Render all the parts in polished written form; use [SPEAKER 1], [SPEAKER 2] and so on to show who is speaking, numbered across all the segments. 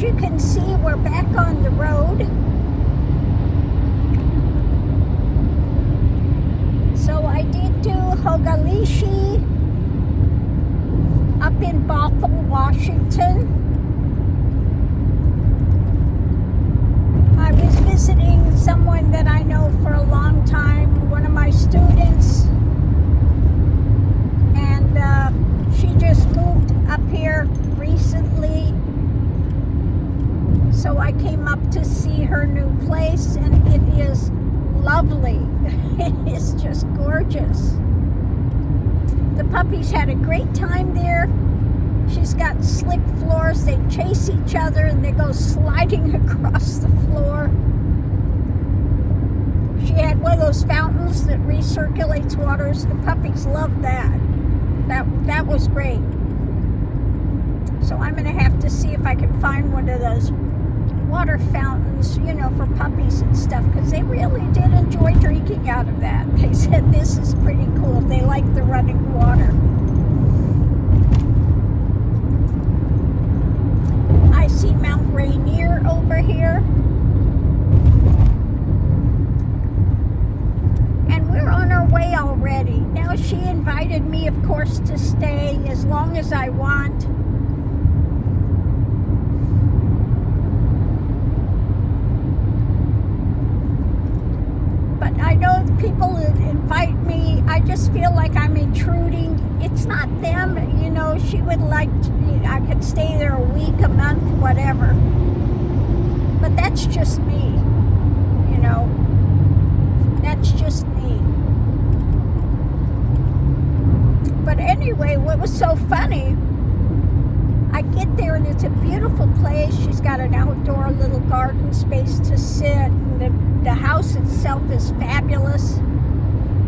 [SPEAKER 1] as you can see, we're back on the road. So I did do Hogalishi up in Bothell, Washington. I was visiting someone that I know for a long time, one of my students, and she just moved up here recently, so I came up to see her new place, and it is lovely. It is just gorgeous. The puppies had a great time there. She's got slick floors. They chase each other and they go sliding across the floor. She had one of those fountains that recirculates waters. The puppies love that. That was great. So I'm going to have to see if I can find one of those water fountains, you know, for puppies and stuff, because they really did enjoy drinking out of that. They said this is pretty cool. They like the running water. I see Mount Rainier over here. And we're on our way already. Now she invited me, of course, to stay as long as I want. I know people that invite me, I just feel like I'm intruding. It's not them, you know. She would like I could stay there a week, a month, whatever. But that's just me, you know. That's just me. But anyway, what was so funny, I get there and it's a beautiful place. She's got an outdoor little garden space to sit, and the house itself is fabulous.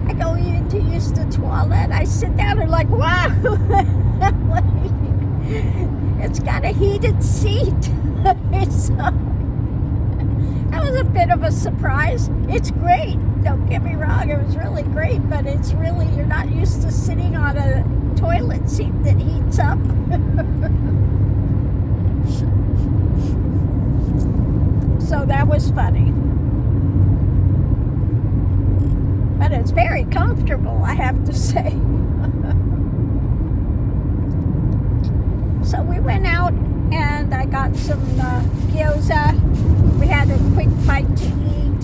[SPEAKER 1] I go in to use the toilet. I sit down and like, wow, it's got a heated seat. So, that was a bit of a surprise. It's great. Don't get me wrong. It was really great, but it's really, you're not used to sitting on a toilet seat that heats up. So that was funny. But it's very comfortable, I have to say. So we went out and I got some gyoza. We had a quick bite to eat.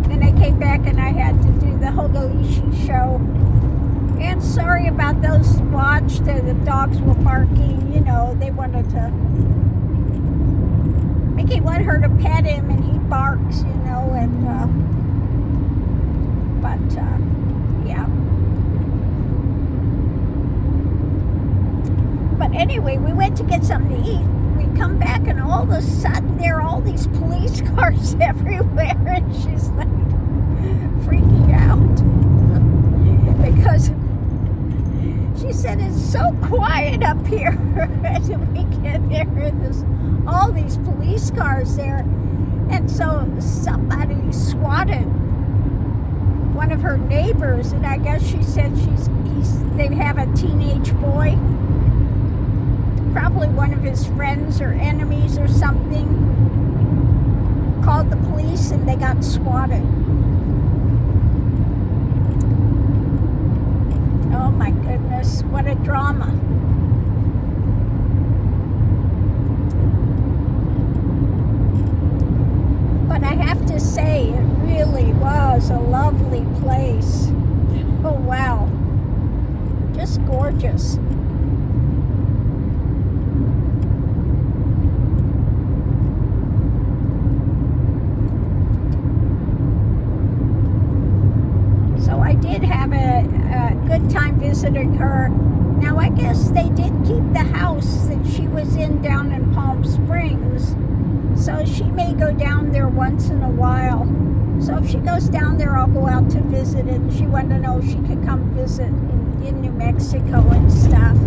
[SPEAKER 1] Then I came back and I had to do the Hogalishi show. And sorry about those who watched. The dogs were barking, you know, they wanted to. Mickey wanted her to pet him and he barks, you know, and yeah. But anyway, we went to get something to eat. We come back and all of a sudden there are all these police cars everywhere, and she's like freaking out because she said it's so quiet up here. And we get there and there's all these police cars there, and so somebody swatted one of her neighbors, and I guess she said they have a teenage boy, probably one of his friends or enemies or something, called the police and they got swatted. Oh my goodness, what a drama. But I have to say, it really was a lovely place. Oh wow, just gorgeous. So I did have a good time visiting her. Now I guess they did keep the house that she was in down in Palm Springs. So she may go down there once in a while. So if she goes down there, I'll go out to visit, and she wanted to know if she could come visit in New Mexico and stuff.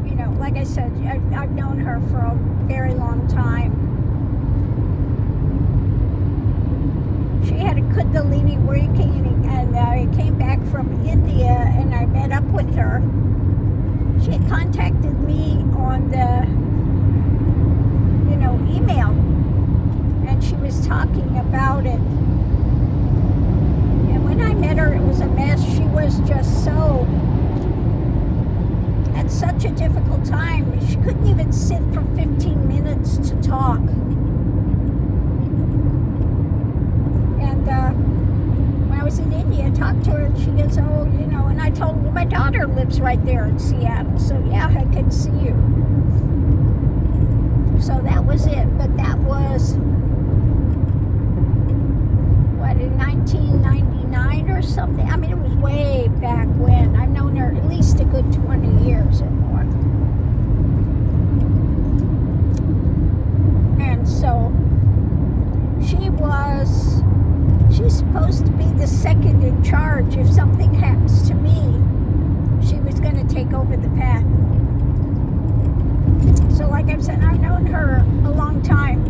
[SPEAKER 1] You know, like I said, I've known her for a very long time. She had a Kundalini awakening, and I came back from India and I met up with her. She had contacted me on the difficult time. She couldn't even sit for 15 minutes to talk. And when I was in India, I talked to her, and she goes, oh, you know, and I told her, well, my daughter lives right there in Seattle, so yeah, I can see you. So that was it. But that was, what, in 1999 or something? I mean, it was way back when. I've known her at least a good 20 years or more. And so she's supposed to be the second in charge. If something happens to me, she was going to take over the path. So like I've said, I've known her a long time.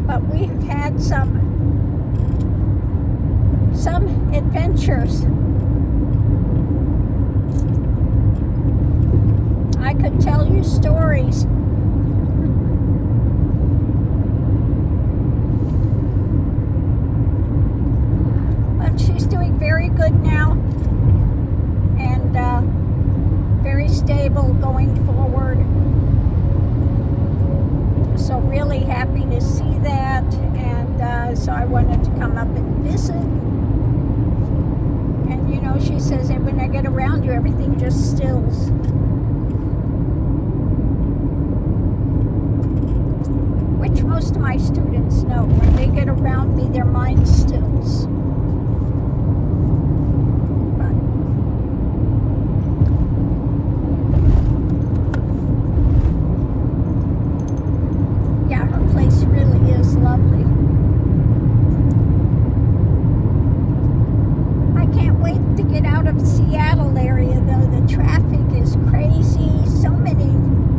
[SPEAKER 1] But we've had some adventures. I could tell you stories. But she's doing very good now, and very stable going forward. So really happy to see that, and so I wanted to come up and visit. And you know, she says that when I get around you, everything just stills. Which most of my students know. When they get around me, their mind stills. Seattle area, though, the traffic is crazy. So many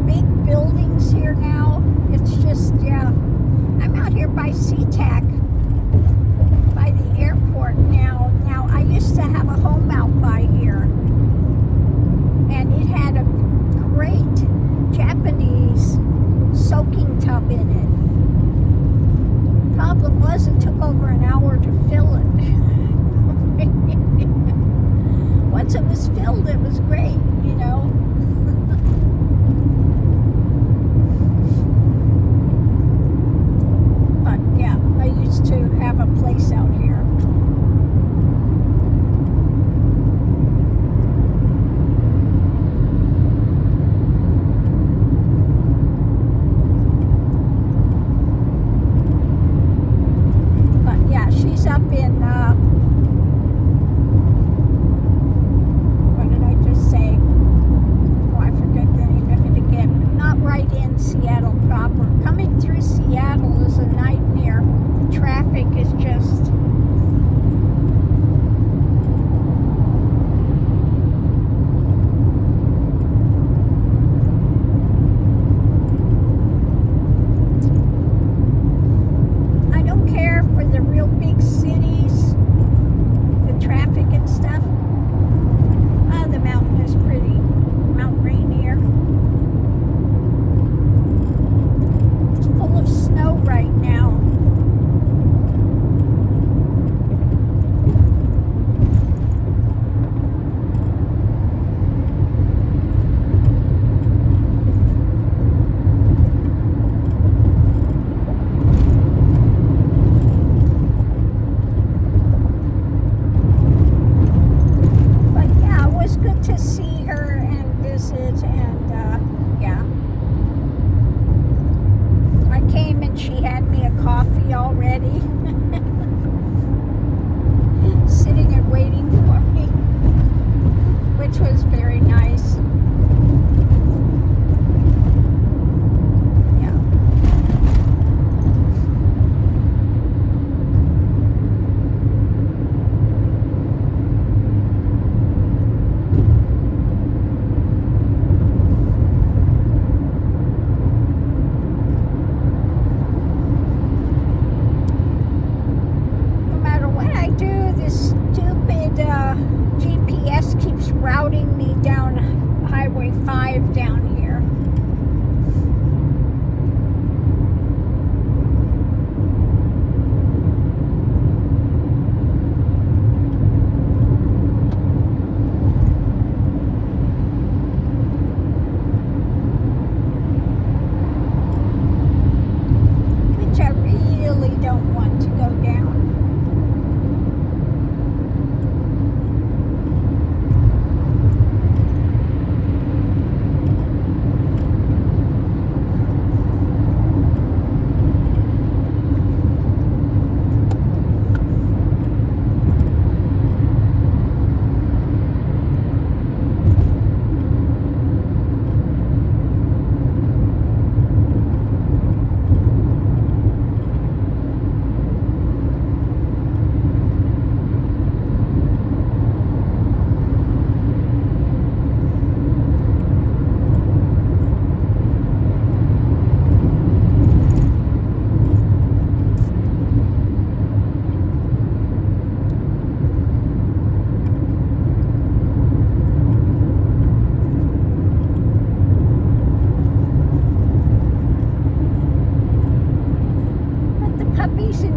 [SPEAKER 1] big buildings here now. It's just, yeah. I'm out here by SeaTac, by the airport.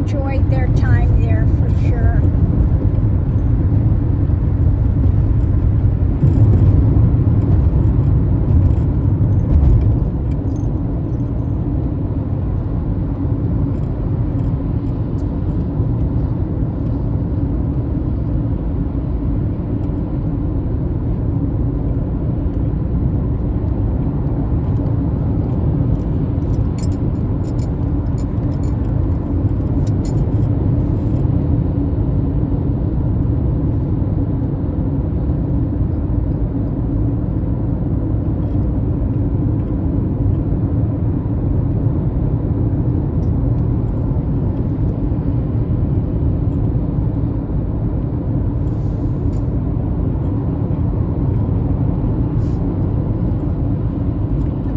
[SPEAKER 1] enjoyed their time there for sure.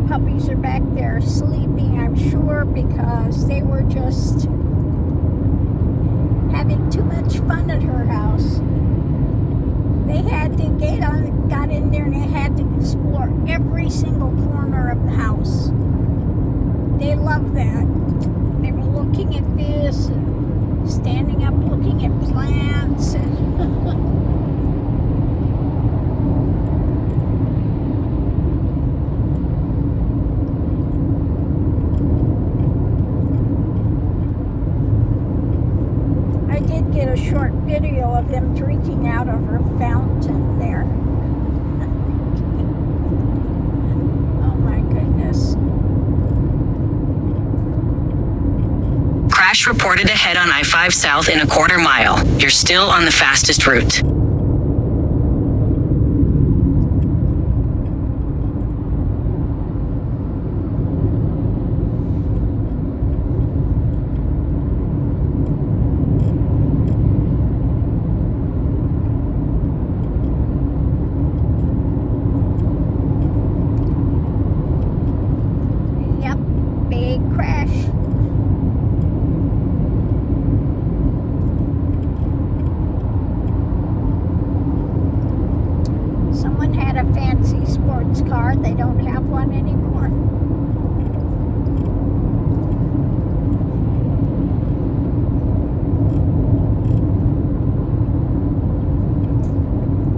[SPEAKER 1] Puppies are back there sleeping, I'm sure, because they were just having too much fun at her house. They had to got in there and they had to explore every single corner of the house. They loved that. They were looking at this and standing up looking at plants and get a short video of them drinking out of her fountain there. Oh my goodness.
[SPEAKER 2] Crash reported ahead on I-5 South in a quarter mile. You're still on the fastest route.
[SPEAKER 1] Someone had a fancy sports car. They don't have one anymore.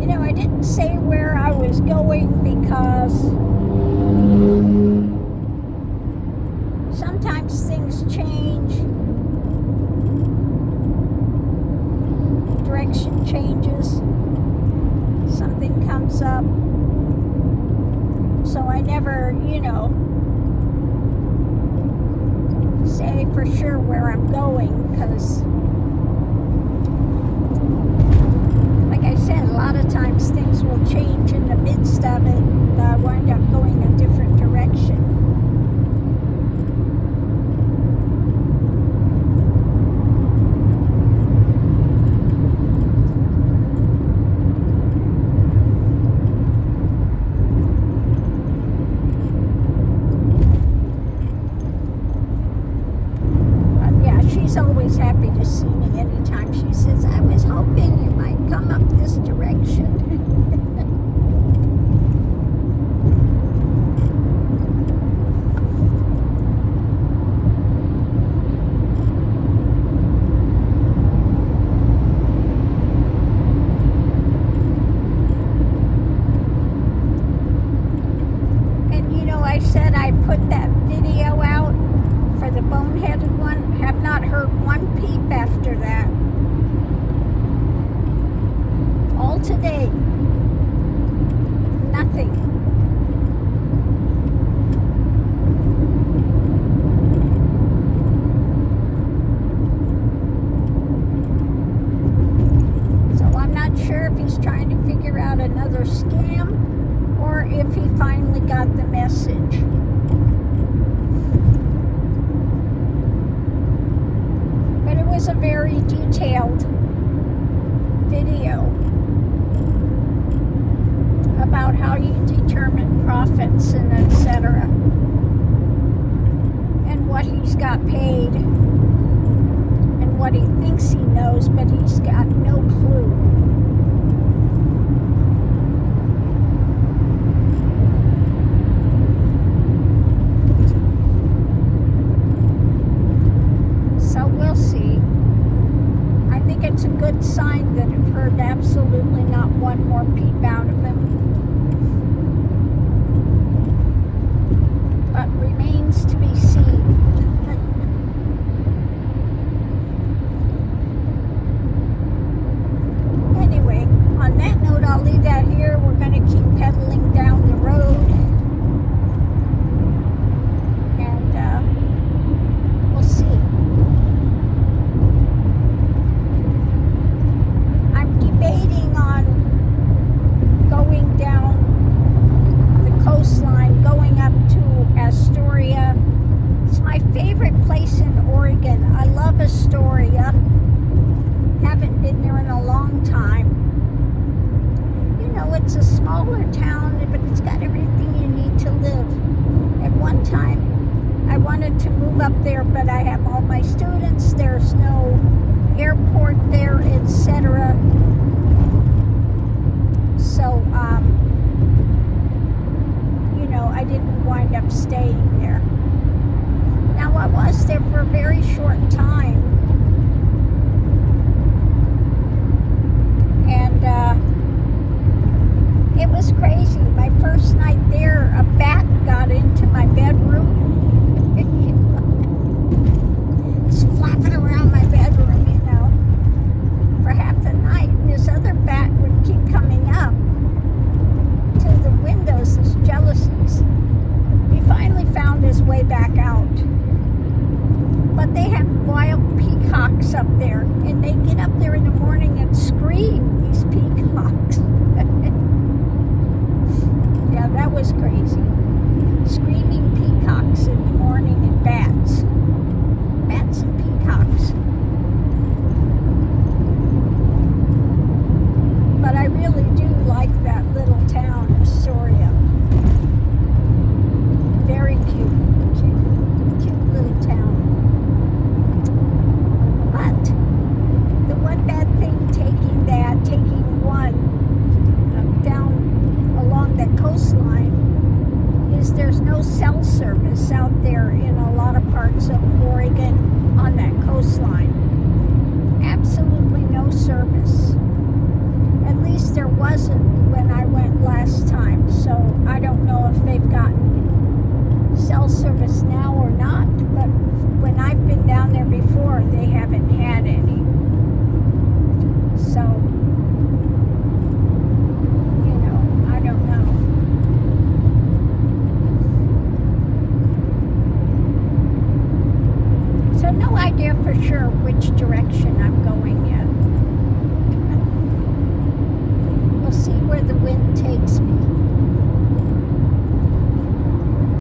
[SPEAKER 1] You know, I didn't say where I was going because sometimes things change. Direction changes. Something comes up, so I never, say for sure where I'm going, because like I said, a lot of times things will change in the midst of it and I wind up going a different direction. She's always happy to see me anytime. She says, I was hoping you might come up this direction. And I said I put that video out for the boneheaded one. Have not heard one peep after that. All today. Nothing. So I'm not sure if he's trying to figure out another scam or if he finally got the message. It was a very detailed video about how you determine profits and etc. and what he's got paid and what he thinks he knows, but he's got no clue. So we'll see. up there, but I have all my students. There's no airport there, etc. So, I didn't wind up staying there. Now, I was there for a very short time. And it was crazy. My first night there, a bat got into my bedroom. It's flapping around my bedroom, for half the night. And this other bat would keep coming up to the windows, his jealousies. He finally found his way back out. But they have wild peacocks up there, and they get up there in the morning and scream, these peacocks. Yeah, that was crazy. Screaming peacocks in the morning and bats. Bats and peacocks. But I really do like that little town, Astoria. Very cute little town. But the one bad thing taking one down along the coastline is there's no cell service out there in a lot of parts of Oregon on that coastline. Absolutely no service. At least there wasn't when I went last time, so I don't know if they've gotten cell service now or not, but when I've been down there before, they haven't had any. So, I don't know. So no idea for sure which direction I'm going yet.